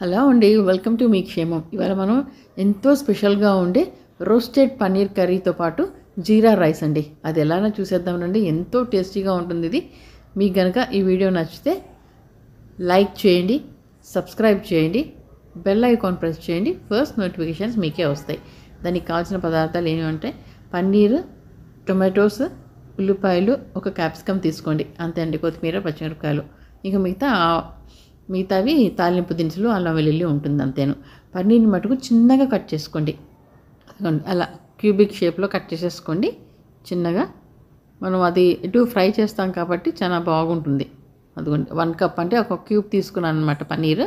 Hello అండి, welcome to me క్షేమం. ఇవాళ మనం ఎంతో స్పెషల్గా ఉండే రోస్టెడ్ పన్నీర్ కర్రీతో పాటు జీరా రైస్ అండి. అది ఎలానో చూసేద్దామండి. ఎంతో టేస్టీగా ఉంటుంది ఇది. మీకు కనుక ఈ వీడియో నచ్చితే లైక్ చేయండి, సబ్స్క్రైబ్ చేయండి, బెల్ ఐకాన్ ప్రెస్ చేయండి. ఫస్ట్ నోటిఫికేషన్స్ మీకే వస్తాయి. దానికి కావాల్సిన పదార్థాలు ఏమంటే పన్నీరు, టొమాటోస్, ఉల్లిపాయలు, ఒక క్యాప్సికమ్ తీసుకోండి. అంతే అండి. కొత్తిమీర, పచ్చిమిరపకాయలు, ఇంకా మిగతావి తాలింపు దినుసులు, అల్లం వెల్లుల్లి ఉంటుంది అంతేను. పన్నీర్ని మటుకు చిన్నగా కట్ చేసుకోండి. అలా క్యూబిక్ షేప్లో కట్ చేసేసుకోండి చిన్నగా. మనం అది ఇటు ఫ్రై చేస్తాం కాబట్టి చాలా బాగుంటుంది. అదిగోండి 1 కప్ అంటే ఒక క్యూబ్ తీసుకున్నాను అనమాట పన్నీర్.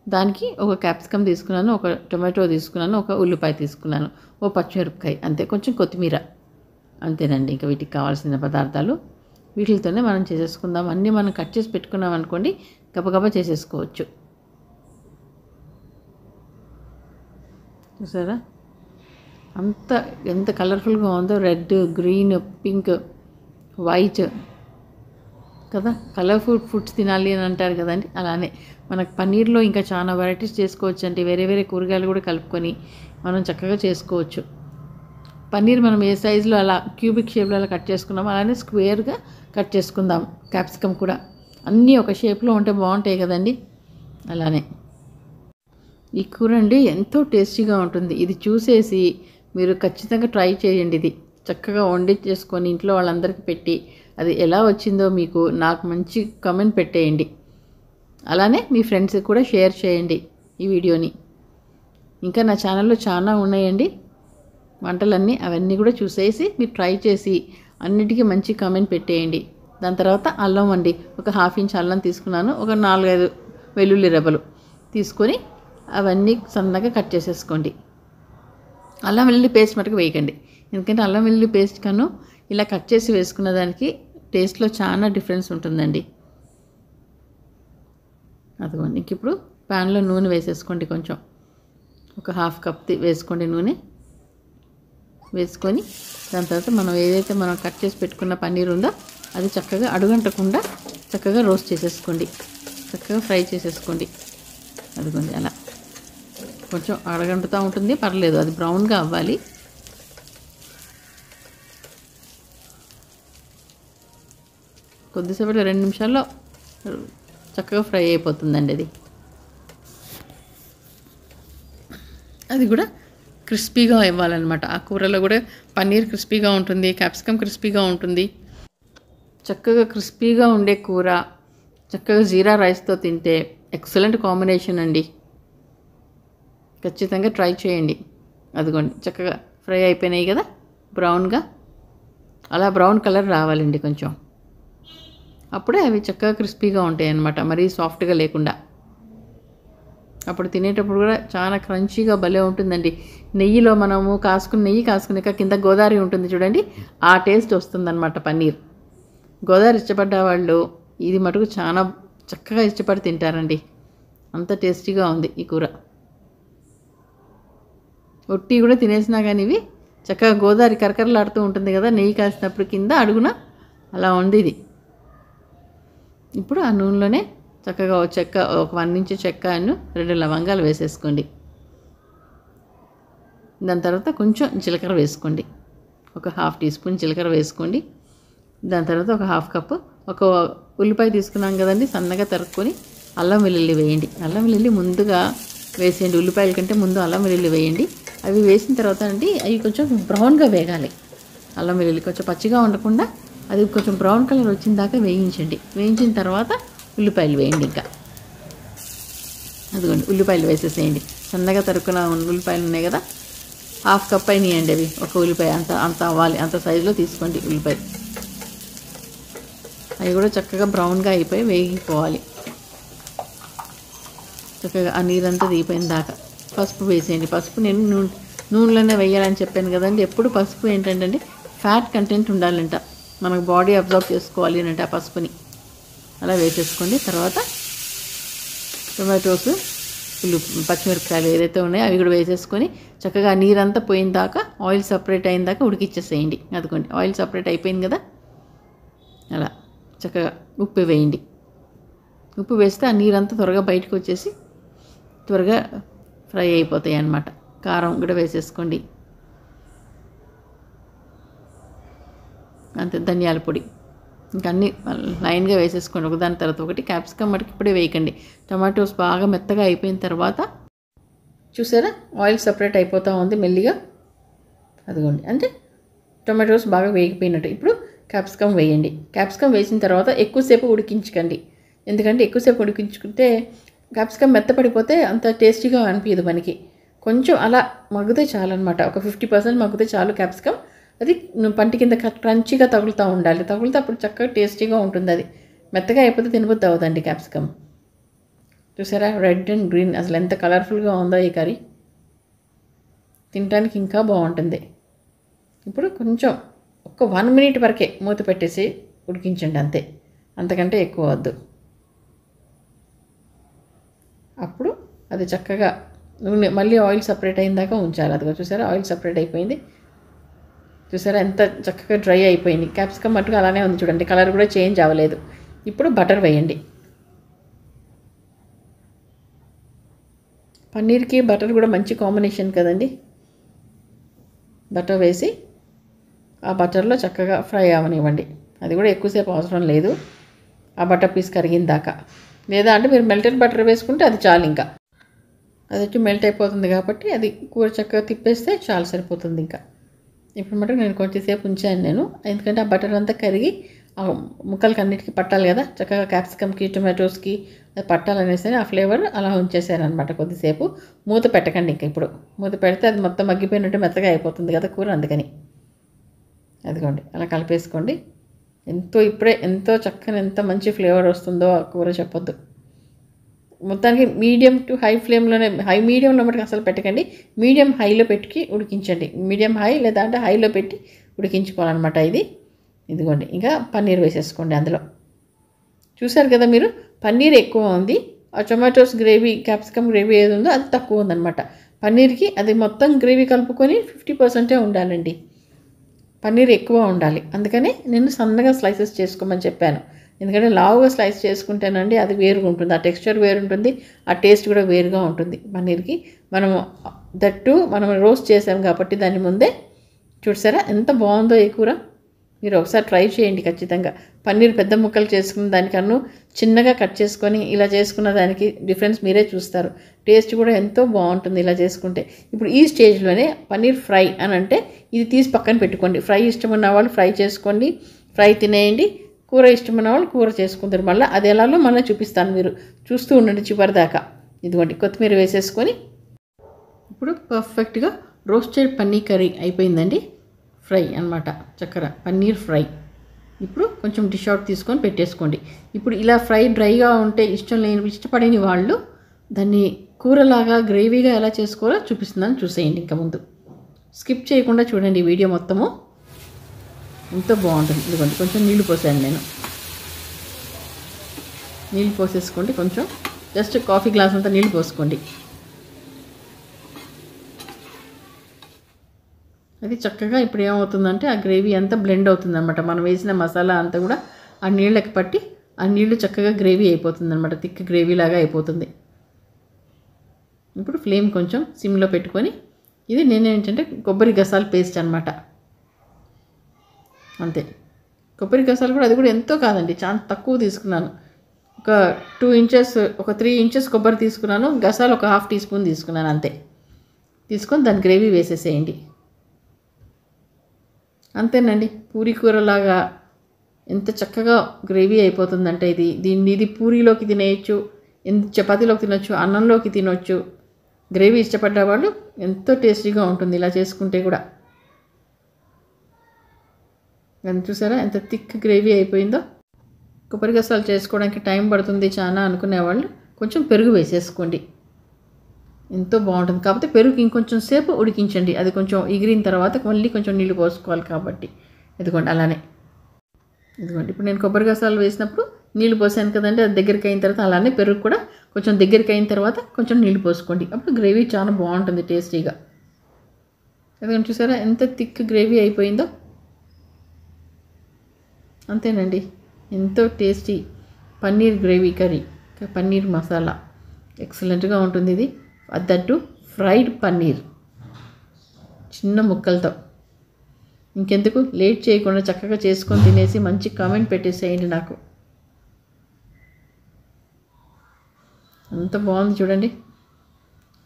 దానికి ఒక క్యాప్సికమ్ తీసుకున్నాను, ఒక టొమాటో తీసుకున్నాను, ఒక ఉల్లిపాయ తీసుకున్నాను, ఓ పచ్చిమిరపకాయ, అంతే, కొంచెం కొత్తిమీర, అంతేనండి. ఇంకా వీటికి కావాల్సిన పదార్థాలు వీటితోనే మనం చేసేసుకుందాం. అన్నీ మనం కట్ చేసి పెట్టుకున్నాం అనుకోండి, గబగబా చేసేసుకోవచ్చు. చూసారా ఎంత కలర్ఫుల్గా ఉందో. రెడ్, గ్రీన్, పింక్, వైట్ కదా. కలర్ఫుల్ ఫుడ్స్ తినాలి అని అంటారు కదండి. అలానే మనకు పన్నీర్లో ఇంకా చాలా వెరైటీస్ చేసుకోవచ్చు అండి. వేరే వేరే కూరగాయలు కూడా కలుపుకొని మనం చక్కగా చేసుకోవచ్చు. పన్నీర్ మనం ఏ సైజులో అలా క్యూబిక్ షేప్లో అలా కట్ చేసుకున్నామో అలానే స్క్వేర్గా కట్ చేసుకుందాం. క్యాప్సికమ్ కూడా అన్నీ ఒక షేప్లో ఉంటే బాగుంటాయి కదండి. అలానే ఈ కూర అండి ఎంతో టేస్టీగా ఉంటుంది. ఇది చూసేసి మీరు ఖచ్చితంగా ట్రై చేయండి. ఇది చక్కగా వండి చేసుకొని ఇంట్లో వాళ్ళందరికీ పెట్టి అది ఎలా వచ్చిందో మీకు నాకు మంచి కామెంట్ పెట్టేయండి. అలానే మీ ఫ్రెండ్స్కి కూడా షేర్ చేయండి ఈ వీడియోని. ఇంకా నా ఛానల్లో చాలా ఉన్నాయండి వంటలన్నీ, అవన్నీ కూడా చూసేసి మీరు ట్రై చేసి అన్నిటికీ మంచి కామెంట్ పెట్టేయండి. దాని తర్వాత అల్లం అండి, ఒక 1/2 ఇంచ్ అల్లం తీసుకున్నాను, ఒక 4-5 వెల్లుల్లి రెబ్బలు తీసుకొని అవన్నీ సన్నగా కట్ చేసేసుకోండి. అల్లం వెల్లుల్లి పేస్ట్ మటుకు వేయకండి, ఎందుకంటే అల్లం వెల్లుల్లి పేస్ట్ కన్నా ఇలా కట్ చేసి వేసుకున్న దానికి టేస్ట్లో చాలా డిఫరెన్స్ ఉంటుందండి. అదిగోండి. ఇంక ఇప్పుడు ప్యాన్లో నూనె వేసేసుకోండి. కొంచెం ఒక 1/2 కప్ వేసుకోండి నూనె. వేసుకొని దాని తర్వాత మనం కట్ చేసి పెట్టుకున్న పన్నీర్ ఉందో అది చక్కగా అడుగంటకుండా చక్కగా రోస్ట్ చేసేసుకోండి, చక్కగా ఫ్రై చేసేసుకోండి. అదిగోండి అలా కొంచెం అడగంటుతూ ఉంటుంది, పర్లేదు, అది బ్రౌన్గా అవ్వాలి. కొద్దిసేపట్లో 2 నిమిషాల్లో చక్కగా ఫ్రై అయిపోతుందండి. అది కూడా క్రిస్పీగా ఇవ్వాలన్నమాట. ఆ కూరలో కూడా పన్నీర్ క్రిస్పీగా ఉంటుంది, క్యాప్సికమ్ క్రిస్పీగా ఉంటుంది. చక్కగా క్రిస్పీగా ఉండే కూర చక్కగా జీరా రైస్తో తింటే ఎక్సలెంట్ కాంబినేషన్ అండి. ఖచ్చితంగా ట్రై చేయండి. అదిగోండి చక్కగా ఫ్రై అయిపోయినాయి కదా, బ్రౌన్గా, అలా బ్రౌన్ కలర్ రావాలండి కొంచెం. అప్పుడే అవి చక్కగా క్రిస్పీగా ఉంటాయి అన్నమాట, మరీ సాఫ్ట్గా లేకుండా. అప్పుడు తినేటప్పుడు కూడా చాలా క్రంచీగా భలే ఉంటుందండి. నెయ్యిలో మనము నెయ్యి కాసుకునేక కింద గోదావరి ఉంటుంది చూడండి, ఆ టేస్ట్ వస్తుందన్నమాట పన్నీర్. గోదావరి ఇష్టపడ్డ వాళ్ళు ఇది మటుకు చాలా చక్కగా ఇష్టపడి తింటారండి. అంత టేస్టీగా ఉంది ఈ కూర. ఒట్టి కూడా తినేసినా కానీ ఇవి చక్కగా గోదావరి కరకరలాడుతూ ఉంటుంది కదా నెయ్యి కాసినప్పుడు, కింద అడుగున అలా ఉంది ఇది. ఇప్పుడు ఆ నూనెలోనే చక్కగా ఒక 1 ఇంచు చెక్క, 2 లవంగాలు వేసేసుకోండి. దాని తర్వాత కొంచెం జీలకర్ర వేసుకోండి, ఒక 1/2 టీ స్పూన్ జీలకర్ర వేసుకోండి. దాని తర్వాత ఒక 1/2 కప్పు ఒక ఉల్లిపాయ తీసుకున్నాం కదండి, సన్నగా తరుక్కొని అల్లం వెల్లుల్లి వేయండి. అల్లం వెల్లుల్లి ముందుగా వేసేయండి, ఉల్లిపాయల కంటే ముందు అల్లం వెల్లుల్లి వేయండి. అవి వేసిన తర్వాత అండి అవి కొంచెం బ్రౌన్గా వేగాలి. అల్లం వెల్లుల్లి కొంచెం పచ్చిగా ఉండకుండా అది కొంచెం బ్రౌన్ కలర్ వచ్చిన దాకా వేయించండి. వేయించిన తర్వాత ఉల్లిపాయలు వేయండి. ఇంకా అదిగోండి ఉల్లిపాయలు వేసేసేయండి. సన్నగా తరుక్కున్న ఉల్లిపాయలు ఉన్నాయి కదా, 1/2 కప్ అయినాయండి అవి. ఒక ఉల్లిపాయ అంత అవ్వాలి, అంత సైజులో తీసుకోండి ఉల్లిపాయ. అవి కూడా చక్కగా బ్రౌన్గా అయిపోయి వేగిపోవాలి. చక్కగా ఆ నీరంతా దిగిపోయిన దాకా పసుపు వేసేయండి. పసుపు నేను నూనెలోనే వేయాలని చెప్పాను కదండి. ఎప్పుడు పసుపు ఏంటంటే ఫ్యాట్ కంటెంట్ ఉండాలంట, మనకు బాడీ అబ్జర్వ్ చేసుకోవాలి అంటే ఆ పసుపుని అలా వేసేసుకోండి. తర్వాత టొమాటోస్, పచ్చిమిరపకాయలు ఏదైతే ఉన్నాయో అవి కూడా వేసేసుకొని చక్కగా నీరంతా పోయిన దాకా, ఆయిల్ సపరేట్ అయిన దాకా ఉడికిచ్చేసేయండి. అదిగోండి ఆయిల్ సపరేట్ అయిపోయింది కదా, అలా చక్కగా ఉప్పు వేయండి. ఉప్పు వేస్తే ఆ నీరంతా త్వరగా బయటకు వచ్చేసి త్వరగా ఫ్రై అయిపోతాయి అన్నమాట. కారం కూడా వేసేసుకోండి. అంతే, ధనియాల పొడి ఇంకా అన్నీ లైన్గా వేసేసుకోండి ఒకదాని తర్వాత ఒకటి. క్యాప్సికమ్ మటుకు ఇప్పుడే వేయకండి. టమాటోస్ బాగా మెత్తగా అయిపోయిన తర్వాత చూసారా ఆయిల్ సపరేట్ అయిపోతూ ఉంది మెల్లిగా. అదిగోండి, అంటే టొమాటోస్ బాగా వేగిపోయినట్టు. ఇప్పుడు క్యాప్సికమ్ వేయండి. క్యాప్సికమ్ వేసిన తర్వాత ఎక్కువసేపు ఉడికించకండి, ఎందుకంటే ఎక్కువసేపు ఉడికించుకుంటే క్యాప్సికమ్ మెత్తపడిపోతే అంత టేస్టీగా అనిపించదు మనకి. కొంచెం అలా మగ్గితే చాలన్నమాట. ఒక 50% మగ్గితే చాలు క్యాప్సికమ్. అది పంటి కింద క్రంచీగా తగులుతూ ఉండాలి. తగులితే అప్పుడు చక్కగా టేస్టీగా ఉంటుంది. అది మెత్తగా అయిపోతే తినబుద్ధి అవుతుందండి క్యాప్సికమ్. చూసారా రెడ్ అండ్ గ్రీన్ అసలు ఎంత కలర్ఫుల్గా ఉందో ఈ కర్రీ. తినడానికి ఇంకా బాగుంటుంది. ఇప్పుడు కొంచెం ఒక 1 minute వరకే మూత పెట్టేసి ఉడికించండి అంతే, అంతకంటే ఎక్కువ వద్దు. అప్పుడు అది చక్కగా నూనె మళ్ళీ ఆయిల్ సపరేట్ అయిన దాకా ఉంచాలి. అదిగో చూసారా ఆయిల్ సపరేట్ అయిపోయింది. చూసారా ఎంత చక్కగా డ్రై అయిపోయింది. క్యాప్సికమ్ మట్టుకు అలానే ఉంది చూడండి, కలర్ కూడా చేంజ్ అవ్వలేదు. ఇప్పుడు బటర్ వేయండి. పన్నీర్కి బటర్ కూడా మంచి కాంబినేషన్ కదండి. బటర్ వేసి ఆ బటర్లో చక్కగా ఫ్రై అవ్వనివ్వండి. అది కూడా ఎక్కువసేపు అవసరం లేదు, ఆ బటర్ పీస్ కరిగిన దాకా. లేదా అంటే మీరు మెల్టెడ్ బటర్ వేసుకుంటే అది చాలు. ఇంకా అది వచ్చి మెల్ట్ అయిపోతుంది కాబట్టి అది కూర చక్కగా తిప్పేస్తే చాలు, సరిపోతుంది. ఇంకా ఇప్పుడు మటుకు నేను కొంచెంసేపు ఉంచాను నేను, ఎందుకంటే ఆ బటర్ అంతా కరిగి ఆ ముక్కలకి అన్నిటికీ పట్టాలి కదా, చక్కగా క్యాప్సికమ్కి టొమాటోస్కి అది పట్టాలనేసి ఆ ఫ్లేవర్ అలా ఉంచేసాను అనమాట కొద్దిసేపు. మూత పెట్టకండి. ఇంకా ఇప్పుడు మూత పెడితే అది మొత్తం మగ్గిపోయినట్టు మెత్తగా అయిపోతుంది కదా కూర, అందుకని. అదిగోండి అలా కలిపేసుకోండి. ఇప్పుడే ఎంతో చక్కని ఎంత మంచి ఫ్లేవర్ వస్తుందో ఆ కూర చెప్పొద్దు. మొత్తానికి మీడియం టు హై ఫ్లేమ్లోనే, మీడియంలో మటుకు అసలు పెట్టకండి, మీడియం హైలో పెట్టి ఉడికించండి. మీడియం హై లేదా అంటే హైలో పెట్టి ఉడికించుకోవాలన్నమాట ఇదిగోండి. ఇంకా పన్నీర్ వేసేసుకోండి అందులో. చూసారు కదా మీరు, పన్నీర్ ఎక్కువ ఉంది, ఆ టొమాటోస్ గ్రేవీ క్యాప్సికమ్ గ్రేవీ ఏది ఉందో అది తక్కువ ఉందన్నమాట. పన్నీర్కి అది మొత్తం గ్రేవీ కలుపుకొని 50% ఉండాలండి. పన్నీర్ ఎక్కువ ఉండాలి, అందుకని నేను సన్నగా స్లైసెస్ చేసుకోమని చెప్పాను. ఎందుకంటే లావుగా స్లైస్ చేసుకుంటేనండి అది వేరుగా ఉంటుంది, ఆ టెక్స్చర్ వేరు ఉంటుంది, ఆ టేస్ట్ కూడా వేరుగా ఉంటుంది పన్నీర్కి. మనం రోస్ట్ చేసాం కాబట్టి దాని ముందే. చూసారా ఎంత బాగుందో ఈ కూర. మీరు ఒకసారి ట్రై చేయండి ఖచ్చితంగా. పన్నీర్ పెద్ద ముక్కలు చేసుకున్న దానికన్నా చిన్నగా కట్ చేసుకొని ఇలా చేసుకున్న దానికి డిఫరెన్స్ మీరే చూస్తారు. టేస్ట్ కూడా ఎంతో బాగుంటుంది ఇలా చేసుకుంటే. ఇప్పుడు ఈ స్టేజ్లోనే పన్నీర్ ఫ్రై అని అంటే ఇది తీసి పక్కన పెట్టుకోండి. ఫ్రై ఇష్టమున్న వాళ్ళు ఫ్రై చేసుకోండి, ఫ్రై తినేయండి. కూర ఇష్టమైన వాళ్ళు కూర చేసుకుంటారు. మళ్ళీ అది ఎలానో మళ్ళీ చూపిస్తాను, మీరు చూస్తూ ఉండండి చివరిదాకా. ఇదిగోండి కొత్తిమీర వేసేసుకొని ఇప్పుడు పర్ఫెక్ట్గా రోస్టెడ్ పన్నీర్ కర్రీ అయిపోయిందండి. ఫ్రై అన్నమాట, చక్కర పన్నీర్ ఫ్రై. ఇప్పుడు కొంచెం డిష్ అవుట్ తీసుకొని పెట్టేసుకోండి. ఇప్పుడు ఇలా ఫ్రై డ్రైగా ఉంటే ఇష్టపడని వాళ్ళు దాన్ని కూరలాగా గ్రేవీగా ఎలా చేసుకోవాలో చూపిస్తున్నాను, చూసేయండి. ఇంకా ముందు స్కిప్ చేయకుండా చూడండి వీడియో మొత్తము, ఎంతో బాగుంటుంది. ఇదిగోండి కొంచెం నీళ్లు పోసాను నేను. నీళ్ళు పోసేసుకోండి, కొంచెం జస్ట్ కాఫీ గ్లాస్ అంతా నీళ్ళు పోసుకోండి. అది చక్కగా ఇప్పుడు ఏమవుతుందంటే ఆ గ్రేవీ అంతా బ్లెండ్ అవుతుంది అనమాట. మనం వేసిన మసాలా అంతా కూడా ఆ నీళ్ళకి పట్టి ఆ నీళ్లు చక్కగా గ్రేవీ అయిపోతుంది అనమాట, థిక్ గ్రేవీ లాగా అయిపోతుంది. ఇప్పుడు ఫ్లేమ్ కొంచెం సిమ్లో పెట్టుకొని, ఇది నేనేంటంటే కొబ్బరి గసాల పేస్ట్ అనమాట, అంతే. కొబ్బరి గసాలు కూడా అది కూడా ఎంతో కాదండి, చాలా తక్కువ తీసుకున్నాను. ఒక 2 inches, ఒక 3 inches కొబ్బరి తీసుకున్నాను. గసాలు ఒక 1/2 teaspoon తీసుకున్నాను అంతే. తీసుకొని దాని గ్రేవీ వేసేసేయండి, అంతేనండి. పూరీ కూరలాగా ఎంత చక్కగా గ్రేవీ అయిపోతుందంటే ఇది పూరీలోకి తినేయచ్చు, చపాతీలోకి తినొచ్చు, అన్నంలోకి తినొచ్చు. గ్రేవీ ఇష్టపడ్డ వాళ్ళు ఎంతో టేస్టీగా ఉంటుంది ఇలా చేసుకుంటే కూడా. చూసారా ఎంత థిక్ గ్రేవీ అయిపోయిందో. కొబ్బరి గసాలు చేసుకోవడానికి టైం పడుతుంది చాలా అనుకునేవాళ్ళు కొంచెం పెరుగు వేసేసుకోండి, ఎంతో బాగుంటుంది. కాకపోతే పెరుగు ఇంకొంచెం సేపు ఉడికించండి, అది కొంచెం ఎగిరిన తర్వాత మళ్ళీ కొంచెం నీళ్ళు పోసుకోవాలి కాబట్టి. ఇదిగోండి అలానే. ఇదిగోండి ఇప్పుడు నేను కొబ్బరి గసాలు వేసినప్పుడు నీళ్ళు పోసాను కదండి, అది దగ్గరికి అయిన తర్వాత అలానే పెరుగు కూడా కొంచెం దగ్గరికి అయిన తర్వాత కొంచెం నీళ్ళు పోసుకోండి, అప్పుడు గ్రేవీ చాలా బాగుంటుంది టేస్టీగా. ఎందుకంటే చూసారా ఎంత థిక్ గ్రేవీ అయిపోయిందో. అంతేనండి, ఎంతో tasty paneer gravy curry, paneer masala ఎక్సలెంట్గా ఉంటుంది ఇది. దట్టు ఫ్రైడ్ పన్నీర్ చిన్న ముక్కలతో. ఇంకెందుకు లేట్ చేయకుండా చక్కగా చేసుకొని తినేసి మంచి కామెంట్ పెట్టేసేయండి నాకు. అంత బాగుంది చూడండి.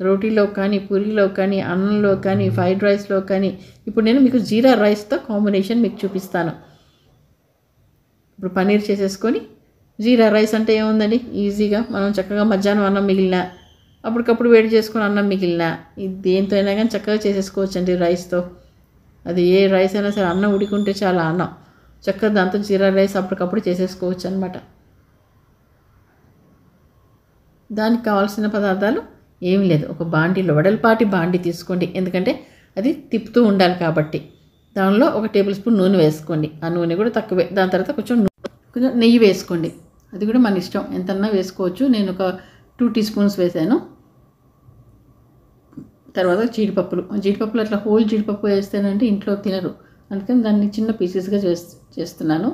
రోటీలో కానీ, పూరీలో కానీ, అన్నంలో కానీ, ఫ్రైడ్ రైస్లో కానీ. ఇప్పుడు నేను మీకు జీరా రైస్తో కాంబినేషన్ మీకు చూపిస్తాను. ఇప్పుడు పన్నీర్ చేసేసుకొని జీరా రైస్ అంటే ఏముందండి, ఈజీగా మనం చక్కగా మధ్యాహ్నం అన్నం మిగిలిన, అప్పటికప్పుడు వేడి చేసుకుని అన్నం మిగిలిన, ఇది దేంతో అయినా కానీ చక్కగా చేసేసుకోవచ్చండి రైస్తో. అది ఏ రైస్ అయినా సరే, అన్నం ఉడికుంటే చాలా అన్నం చక్కగా దాంతో జీరా రైస్ అప్పటికప్పుడు చేసేసుకోవచ్చు అనమాట. దానికి కావాల్సిన పదార్థాలు ఏమీ లేదు. ఒక బాండీలో వెడల్పాటి బాండీ తీసుకోండి, ఎందుకంటే అది తిప్పుతూ ఉండాలి కాబట్టి. దానిలో 1 టేబుల్ స్పూన్ నూనె వేసుకోండి. ఆ నూనె కూడా తక్కువే. దాని తర్వాత కొంచెం నెయ్యి వేసుకోండి. అది కూడా మన ఇష్టం, ఎంతన్నా వేసుకోవచ్చు. నేను ఒక 2 టీ స్పూన్స్ వేసాను. తర్వాత జీడిపప్పులు అట్లా హోల్ జీడిపప్పు వేస్తేనంటే ఇంట్లో తినరు, అందుకని దాన్ని చిన్న పీసెస్గా చేస్తున్నాను.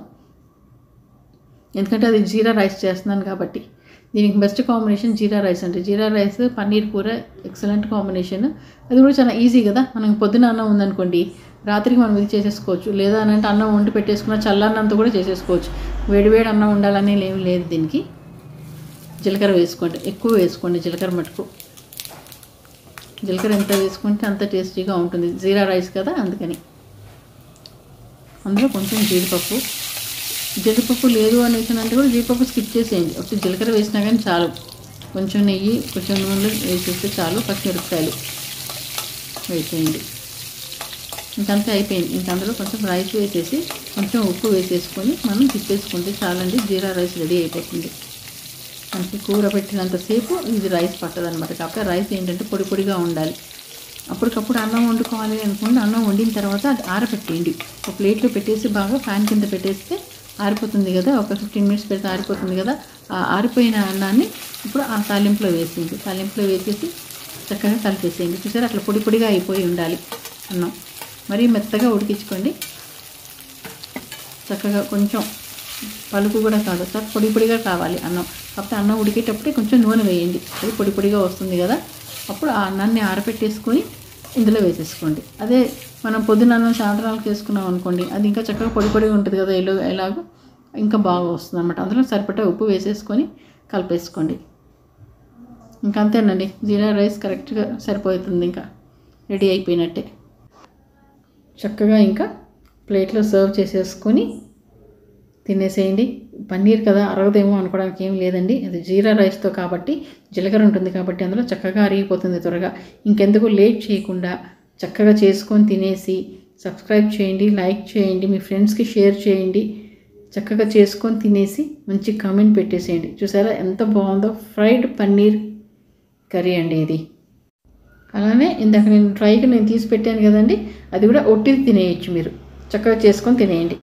ఎందుకంటే అది జీరా రైస్ చేస్తున్నాను కాబట్టి. దీనికి బెస్ట్ కాంబినేషన్ జీరా రైస్ అంటే. జీరా రైస్ పన్నీర్ కూర ఎక్సలెంట్ కాంబినేషన్. అది కూడా చాలా ఈజీ కదా. మనం పొద్దున అన్నం ఉందనుకోండి, రాత్రికి మనం ఇది చేసేసుకోవచ్చు. లేదా అంటే అన్నం వండి పెట్టేసుకున్న చల్లన్నంతో కూడా చేసేసుకోవచ్చు. వేడివేడి అన్నం ఉండాలని ఏమి లేదు దీనికి. జీలకర్ర వేసుకోండి, ఎక్కువ వేసుకోండి జీలకర్ర మటుకు. జీలకర్ర ఎంత వేసుకుంటే అంత టేస్టీగా ఉంటుంది. జీరా రైస్ కదా, అందుకని. అందులో కొంచెం జీడిపప్పు లేదు అనేసి అంటే కూడా జీడిపప్పు స్కిప్ చేసేయండి. ఒకటి జీలకర్ర వేసినా కానీ చాలు. కొంచెం నెయ్యి, కొంచెం నూనె వేసేస్తే చాలు. పచ్చిమిరపకాయలు వేసేయండి. ఇంకంతే అయిపోయింది. ఇంక అందులో కొంచెం రైస్ వేసేసి కొంచెం ఉప్పు వేసేసుకొని మనం తిప్పేసుకుంటే చాలండి. జీరా రైస్ రెడీ అయిపోతుంది. మనకి కూర పెట్టినంతసేపు ఇది రైస్ పట్టదనమాట. కాకపోతే రైస్ ఏంటంటే పొడి పొడిగా ఉండాలి. అప్పటికప్పుడు అన్నం వండుకోవాలి అనుకోండి, అన్నం వండిన తర్వాత అది ఆరబెట్టేయండి. ఒక ప్లేట్లో పెట్టేసి బాగా ఫ్యాన్ కింద పెట్టేస్తే ఆరిపోతుంది కదా. ఒక 15 మినిట్స్ పెడితే ఆరిపోతుంది కదా. ఆ ఆరిపోయిన అన్నాన్ని ఇప్పుడు ఆ తాలింపులో వేసేయండి. తాలింపులో వేసేసి చక్కగా కలిపేసేయండి. చూసారా, అట్లా పొడి పొడిగా అయిపోయి ఉండాలి అన్నం. మరీ మెత్తగా ఉడికించుకోండి. చక్కగా కొంచెం పలుకు కూడా కాదు సార్, పొడి పొడిగా కావాలి అన్నం. కాకపోతే అన్నం ఉడికేటప్పుడే కొంచెం నూనె వేయండి, అది పొడి పొడిగా వస్తుంది కదా. అప్పుడు ఆ అన్నాన్ని ఆరబెట్టేసుకొని ఇందులో వేసేసుకోండి. అదే మనం పొద్దున అన్నం సాయంత్రాలకు చేసుకున్నాం అనుకోండి, అది ఇంకా చక్కగా పొడి పొడిగా ఉంటుంది కదా. ఎలాగో ఇంకా బాగా వస్తుంది అన్నమాట. అందులో సరిపడా ఉప్పు వేసేసుకొని కలిపేసుకోండి. ఇంకా అంతేనండి, జీరా రైస్ కరెక్ట్గా సరిపోతుంది. ఇంకా రెడీ అయిపోయినట్టే. చక్కగా ఇంకా ప్లేట్లో సర్వ్ చేసేసుకొని తినేసేయండి. పన్నీర్ కదా, అరగదేమో అనుకోవడానికి ఏం లేదండి. అది జీరా రైస్తో కాబట్టి, జీలకర్ర ఉంటుంది కాబట్టి అందులో చక్కగా అరిగిపోతుంది త్వరగా. ఇంకెందుకు లేట్ చేయకుండా చక్కగా చేసుకొని తినేసి సబ్స్క్రైబ్ చేయండి, లైక్ చేయండి, మీ ఫ్రెండ్స్కి షేర్ చేయండి. చక్కగా చేసుకొని తినేసి మంచి కామెంట్ పెట్టేసేయండి. చూసారా ఎంత బాగుందో. ఫ్రైడ్ పన్నీర్ కర్రీ అండి ఇది. అలానే ఇందాక నేను తీసి పెట్టాను కదండి, అది కూడా ఒట్టిది తినేయచ్చు మీరు. చక్కగా చేసుకొని తినేయండి.